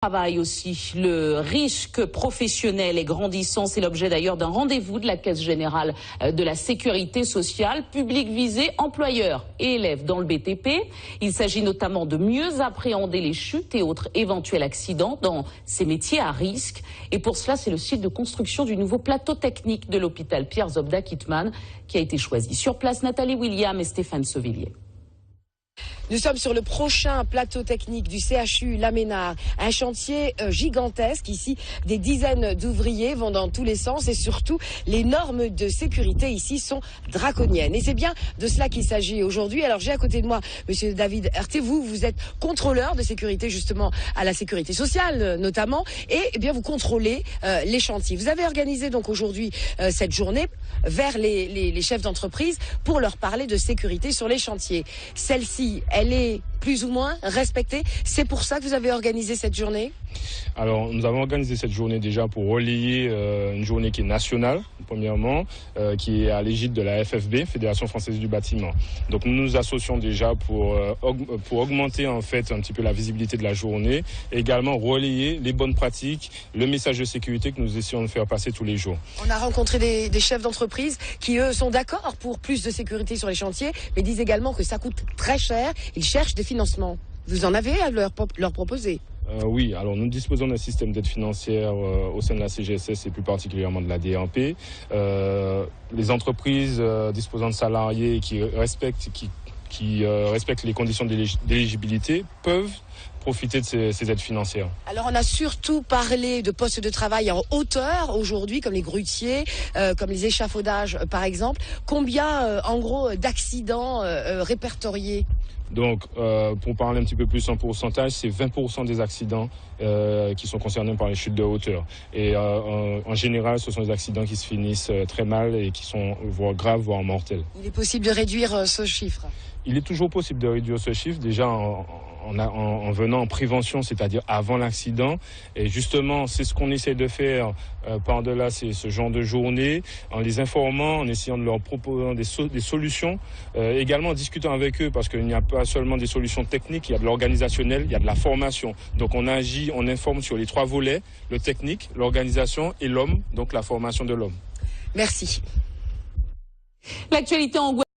Travail aussi. Le risque professionnel est grandissant. C'est l'objet d'ailleurs d'un rendez-vous de la Caisse générale de la sécurité sociale. Public visé, employeurs et élèves dans le BTP. Il s'agit notamment de mieux appréhender les chutes et autres éventuels accidents dans ces métiers à risque. Et pour cela, c'est le site de construction du nouveau plateau technique de l'hôpital Pierre Zobda Kittmann qui a été choisi. Sur place, Nathalie William et Stéphane Sauvillier. Nous sommes sur le prochain plateau technique du CHU La Ménard, un chantier gigantesque. Ici, des dizaines d'ouvriers vont dans tous les sens et surtout, les normes de sécurité ici sont draconiennes. Et c'est bien de cela qu'il s'agit aujourd'hui. Alors j'ai à côté de moi Monsieur David Herté, vous êtes contrôleur de sécurité justement à la sécurité sociale notamment, et eh bien vous contrôlez les chantiers. Vous avez organisé donc aujourd'hui cette journée vers les chefs d'entreprise pour leur parler de sécurité sur les chantiers. Celle-ci, elle est plus ou moins respectée. C'est pour ça que vous avez organisé cette journée? Alors, nous avons organisé cette journée déjà pour relayer une journée qui est nationale, premièrement, qui est à l'égide de la FFB, Fédération Française du Bâtiment. Donc, nous nous associons déjà pour augmenter en fait un petit peu la visibilité de la journée et également relayer les bonnes pratiques, le message de sécurité que nous essayons de faire passer tous les jours. On a rencontré des chefs d'entreprise qui, eux, sont d'accord pour plus de sécurité sur les chantiers, mais disent également que ça coûte très cher. Ils cherchent des financements. Vous en avez à leur proposer? Oui, alors nous disposons d'un système d'aide financière au sein de la CGSS et plus particulièrement de la DNP. Les entreprises disposant de salariés qui respectent les conditions d'éligibilité peuvent profiter de ces aides financières. Alors on a surtout parlé de postes de travail en hauteur aujourd'hui, comme les grutiers, comme les échafaudages par exemple. Combien en gros d'accidents répertoriés? Donc, pour parler un petit peu plus en pourcentage, c'est 20% des accidents qui sont concernés par les chutes de hauteur. Et en général, ce sont des accidents qui se finissent très mal et qui sont voire graves, voire mortels. Il est possible de réduire ce chiffre? Il est toujours possible de réduire ce chiffre, déjà en venant en prévention, c'est-à-dire avant l'accident. Et justement, c'est ce qu'on essaie de faire par-delà ce genre de journée, en les informant, en essayant de leur proposer des solutions, également en discutant avec eux, parce qu'il n'y a pas seulement des solutions techniques, il y a de l'organisationnel, il y a de la formation. Donc on agit, on informe sur les trois volets, le technique, l'organisation et l'homme, donc la formation de l'homme. Merci. L'actualité en